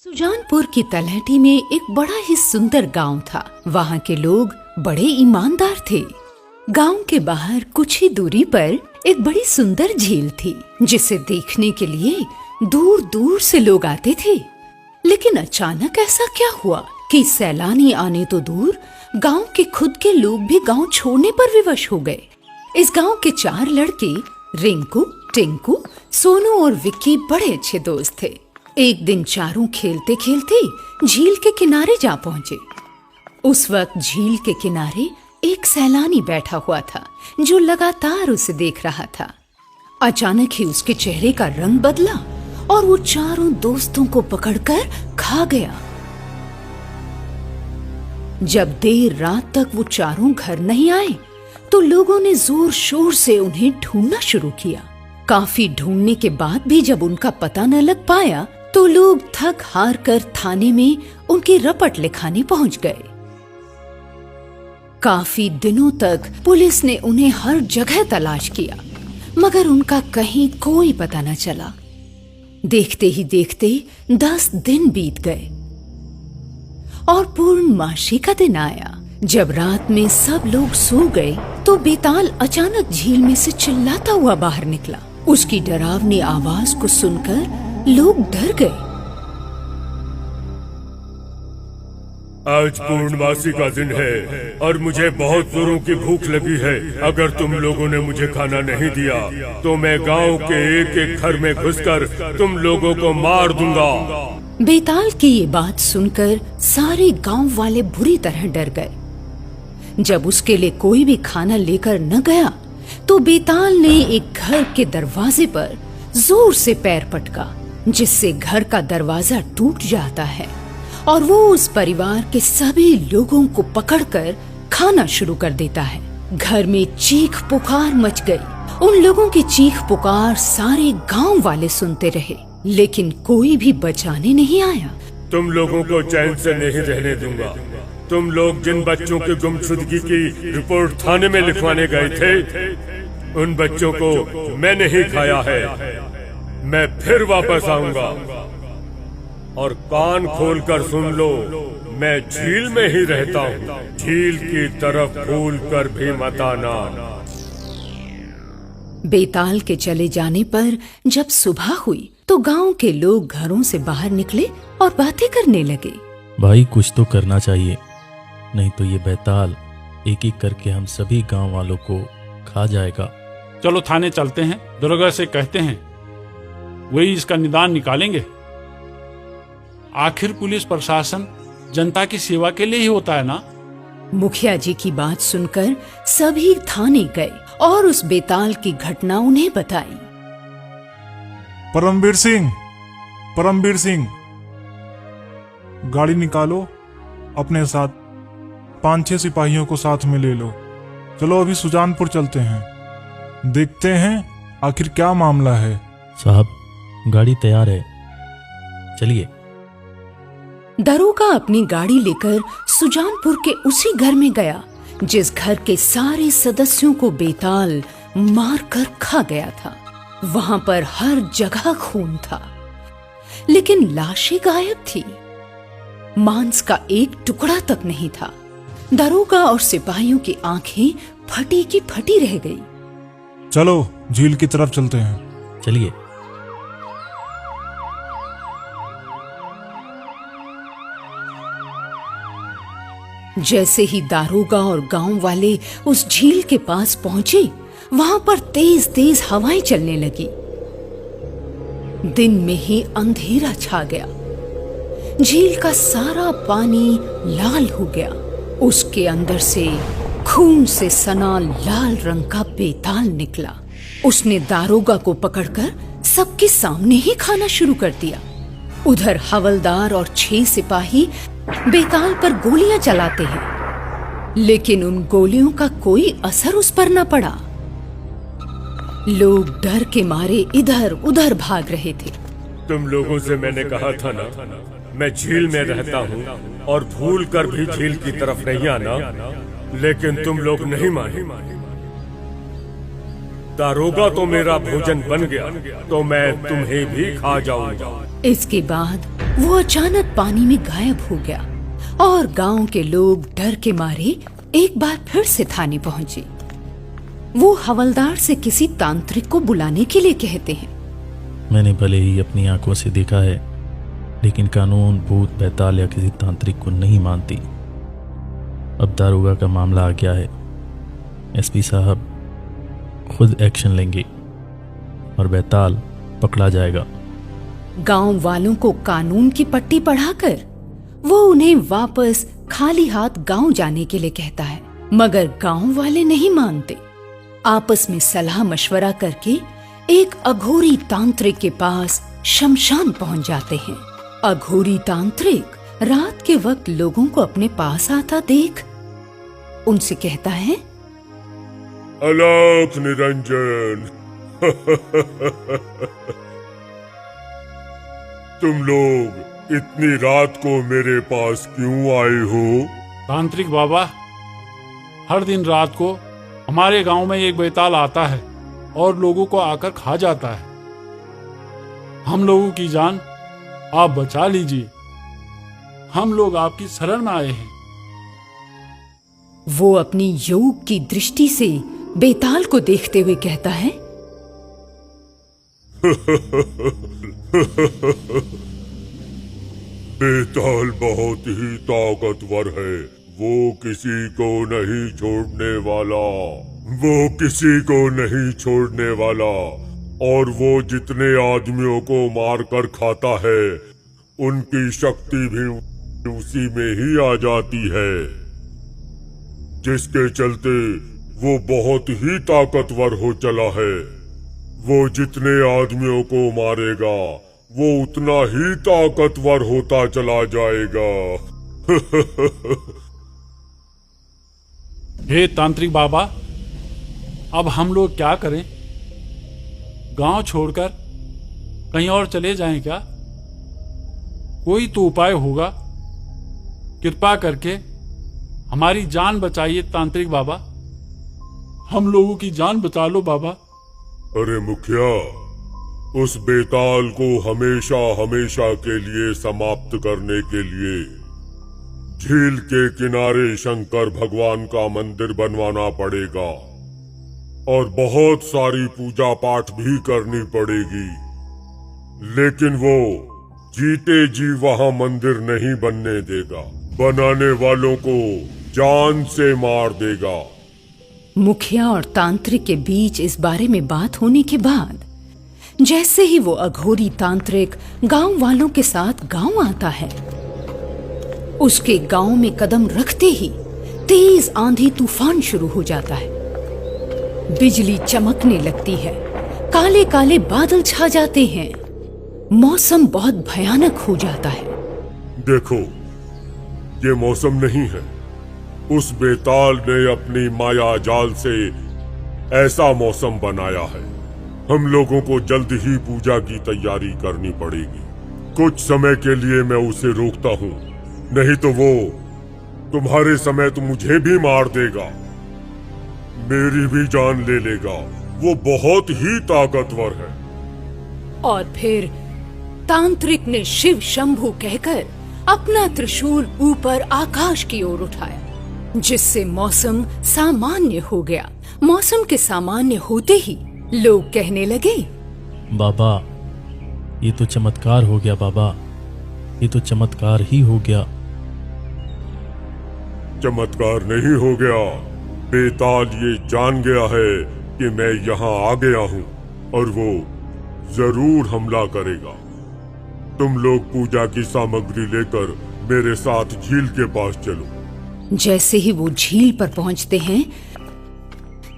सुजानपुर की तलहटी में एक बड़ा ही सुंदर गांव था। वहाँ के लोग बड़े ईमानदार थे। गांव के बाहर कुछ ही दूरी पर एक बड़ी सुंदर झील थी, जिसे देखने के लिए दूर दूर से लोग आते थे। लेकिन अचानक ऐसा क्या हुआ कि सैलानी आने तो दूर, गांव के खुद के लोग भी गांव छोड़ने पर विवश हो गए। इस गांव के 4 लड़के रिंकू, टिंकू, सोनू और विक्की बड़े अच्छे दोस्त थे। एक दिन चारों खेलते खेलते झील के किनारे जा पहुंचे। उस वक्त झील के किनारे एक सैलानी बैठा हुआ था, जो लगातार उसे देख रहा था। अचानक ही उसके चेहरे का रंग बदला और वो चारों दोस्तों को पकड़कर खा गया। जब देर रात तक वो चारों घर नहीं आए, तो लोगों ने जोर शोर से उन्हें ढूंढना शुरू किया। काफी ढूंढने के बाद भी जब उनका पता न लग पाया, तो लोग थक हार कर थाने में उनकी रपट लिखाने पहुंच गए। काफी दिनों तक पुलिस ने उन्हें हर जगह तलाश किया, मगर उनका कहीं कोई पता न चला। देखते ही देखते 10 दिन बीत गए और पूर्णमासी का दिन आया। जब रात में सब लोग सो गए, तो बेताल अचानक झील में से चिल्लाता हुआ बाहर निकला। उसकी डरावनी आवाज को सुनकर लोग डर गए। आज पूर्णमासी का दिन है और मुझे बहुत जोरों की भूख लगी है। अगर तुम लोगों ने मुझे खाना नहीं दिया, तो मैं गांव के एक एक घर में घुसकर तुम लोगों को मार दूंगा। बेताल की ये बात सुनकर सारे गांव वाले बुरी तरह डर गए। जब उसके लिए कोई भी खाना लेकर न गया, तो बेताल ने एक घर के दरवाजे पर जोर से पैर पटका, जिससे घर का दरवाजा टूट जाता है और वो उस परिवार के सभी लोगों को पकड़कर खाना शुरू कर देता है। घर में चीख पुकार मच गई। उन लोगों की चीख पुकार सारे गांव वाले सुनते रहे, लेकिन कोई भी बचाने नहीं आया। तुम लोगों को चैन से नहीं रहने दूंगा। तुम लोग जिन बच्चों की गुमशुदगी की रिपोर्ट थाने में लिखवाने गए थे, उन बच्चों को मैंने ही खाया है। मैं फिर वापस आऊंगा और कान खोलकर सुन लो, मैं झील में ही रहता हूँ। झील की तरफ भूल कर भी मत आना। बेताल के चले जाने पर जब सुबह हुई, तो गांव के लोग घरों से बाहर निकले और बातें करने लगे। भाई, कुछ तो करना चाहिए, नहीं तो ये बेताल एक एक करके हम सभी गांव वालों को खा जाएगा। चलो थाने चलते हैं, दरोगा से कहते हैं, वही इसका निदान निकालेंगे। आखिर पुलिस प्रशासन जनता की सेवा के लिए ही होता है ना। मुखिया जी की बात सुनकर सभी थाने गए और उस बेताल की घटना उन्हें बताई। परमवीर सिंह, गाड़ी निकालो, अपने साथ 5-6 सिपाहियों को साथ में ले लो। चलो अभी सुजानपुर चलते हैं, देखते हैं आखिर क्या मामला है। साहब, गाड़ी तैयार है, चलिए। दरोगा अपनी गाड़ी लेकर सुजानपुर के उसी घर में गया, जिस घर के सारे सदस्यों को बेताल मारकर खा गया था। वहां पर हर जगह खून था, लेकिन लाशें गायब थी। मांस का एक टुकड़ा तक नहीं था। दरोगा और सिपाहियों की आंखें फटी की फटी रह गई। चलो झील की तरफ चलते हैं। चलिए। जैसे ही दारोगा और गांव वाले उस झील के पास पहुंचे, वहां पर तेज तेज हवाएं चलने लगी। दिन में ही अंधेरा छा गया। झील का सारा पानी लाल हो गया। उसके अंदर से खून से सना लाल रंग का बेताल निकला। उसने दारोगा को पकड़कर सबके सामने ही खाना शुरू कर दिया। उधर हवलदार और 6 सिपाही बेताल पर गोलियां चलाते हैं, लेकिन उन गोलियों का कोई असर उस पर न पड़ा। लोग डर के मारे इधर उधर भाग रहे थे। तुम लोगों से मैंने कहा था ना, मैं झील में रहता हूँ और भूल कर भी झील की तरफ नहीं आना, लेकिन तुम लोग नहीं माने। दारोगा तो मेरा भोजन बन गया, तो मैं तुम्हें भी खा जाऊंगा। इसके बाद वो अचानक पानी में गायब हो गया और गांव के लोग डर के मारे एक बार फिर से थाने पहुंचे। वो हवलदार से किसी तांत्रिक को बुलाने के लिए कहते हैं। मैंने भले ही अपनी आंखों से देखा है, लेकिन कानून भूत बैताल या किसी तांत्रिक को नहीं मानती। अब दारोगा का मामला आ गया है। एसपी साहब खुद एक्शन लेंगे और बैताल पकड़ा जाएगा। गांव वालों को कानून की पट्टी पढ़ाकर वो उन्हें वापस खाली हाथ गांव जाने के लिए कहता है, मगर गांव वाले नहीं मानते। आपस में सलाह मशवरा करके एक अघोरी तांत्रिक के पास शमशान पहुंच जाते हैं। अघोरी तांत्रिक रात के वक्त लोगों को अपने पास आता देख उनसे कहता है, अलख निरंजन, तुम लोग इतनी रात को मेरे पास क्यों आए हो? तांत्रिक बाबा, हर दिन रात को हमारे गांव में एक बैताल आता है और लोगों को आकर खा जाता है। हम लोगों की जान आप बचा लीजिए। हम लोग आपकी शरण में आए हैं। वो अपनी योग की दृष्टि से बेताल को देखते हुए कहता है, बेताल बहुत ही ताकतवर है। वो किसी को नहीं छोड़ने वाला। वो किसी को नहीं छोड़ने वाला। और वो जितने आदमियों को मार कर खाता है, उनकी शक्ति भी उसी में ही आ जाती है, जिसके चलते वो बहुत ही ताकतवर हो चला है। वो जितने आदमियों को मारेगा, वो उतना ही ताकतवर होता चला जाएगा। हे तांत्रिक बाबा, अब हम लोग क्या करें? गांव छोड़कर कहीं और चले जाएं क्या? कोई तो उपाय होगा। कृपा करके हमारी जान बचाइए तांत्रिक बाबा। हम लोगों की जान बचा लो बाबा। अरे मुखिया, उस बेताल को हमेशा हमेशा के लिए समाप्त करने के लिए झील के किनारे शंकर भगवान का मंदिर बनवाना पड़ेगा और बहुत सारी पूजा पाठ भी करनी पड़ेगी। लेकिन वो जीते जी वहां मंदिर नहीं बनने देगा। बनाने वालों को जान से मार देगा। मुखिया और तांत्रिक के बीच इस बारे में बात होने के बाद जैसे ही वो अघोरी तांत्रिक गांव वालों के साथ गांव आता है, उसके गांव में कदम रखते ही तेज आंधी तूफान शुरू हो जाता है। बिजली चमकने लगती है, काले काले बादल छा जाते हैं, मौसम बहुत भयानक हो जाता है। देखो, ये मौसम नहीं है। उस बेताल ने अपनी माया जाल से ऐसा मौसम बनाया है। हम लोगों को जल्द ही पूजा की तैयारी करनी पड़ेगी। कुछ समय के लिए मैं उसे रोकता हूँ, नहीं तो वो तुम्हारे समय तो मुझे भी मार देगा, मेरी भी जान ले लेगा। वो बहुत ही ताकतवर है। और फिर तांत्रिक ने शिव शंभु कहकर अपना त्रिशूल ऊपर आकाश की ओर उठाया, जिससे मौसम सामान्य हो गया। मौसम के सामान्य होते ही लोग कहने लगे, बाबा, ये तो चमत्कार हो गया। बाबा, ये तो चमत्कार ही हो गया। चमत्कार नहीं हो गया। बेताल ये जान गया है कि मैं यहाँ आ गया हूँ और वो जरूर हमला करेगा। तुम लोग पूजा की सामग्री लेकर मेरे साथ झील के पास चलो। जैसे ही वो झील पर पहुंचते हैं,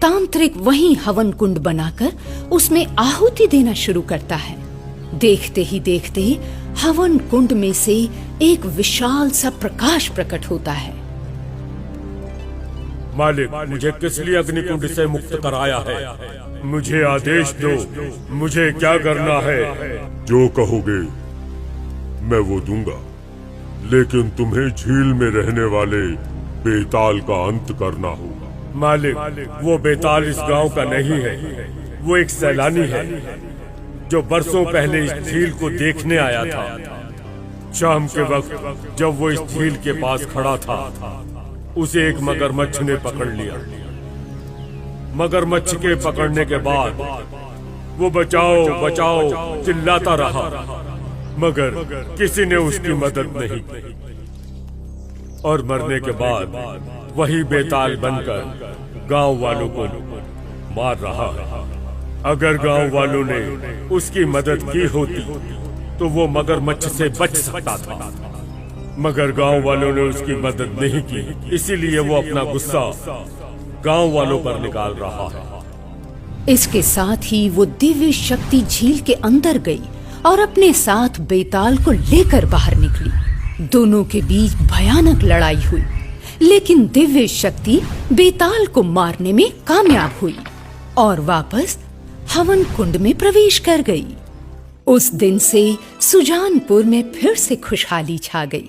तांत्रिक वहीं हवन कुंड बनाकर उसमें आहुति देना शुरू करता है। देखते ही देखते हवन कुंड में से एक विशाल सा प्रकाश प्रकट होता है। मालिक, मुझे किस लिए अग्निकुंड से मुक्त कराया है? मुझे आदेश दो, मुझे क्या करना है? जो कहोगे मैं वो दूंगा, लेकिन तुम्हें झील में रहने वाले बेताल का अंत करना होगा। मालिक, वो बेताल इस गांव का नहीं है। वो एक सैलानी है जो बरसों पहले इस झील को देखने आया था। शाम के वक्त जब वो इस झील के पास खड़ा था, उसे एक मगरमच्छ ने पकड़ लिया। मगरमच्छ के पकड़ने के बाद वो बचाओ बचाओ चिल्लाता रहा, मगर किसी ने उसकी मदद नहीं की। और मरने के बाद वही बेताल बनकर गांव वालों को मार रहा है। अगर गांव वालों ने उसकी मदद की होती तो वो मगरमच्छ से बच सकता था, मगर गांव वालों ने उसकी मदद नहीं की, इसीलिए वो अपना गुस्सा गांव वालों पर निकाल रहा है। इसके साथ ही वो दिव्य शक्ति झील के अंदर गई और अपने साथ बेताल को लेकर बाहर निकली। दोनों के बीच भयानक लड़ाई हुई, लेकिन दिव्य शक्ति बेताल को मारने में कामयाब हुई और वापस हवन कुंड में प्रवेश कर गई। उस दिन से सुजानपुर में फिर से खुशहाली छा गई।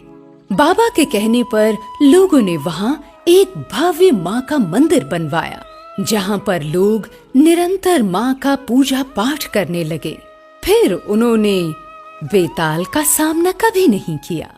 बाबा के कहने पर लोगों ने वहां एक भव्य माँ का मंदिर बनवाया, जहाँ पर लोग निरंतर माँ का पूजा पाठ करने लगे। फिर उन्होंने बेताल का सामना कभी नहीं किया।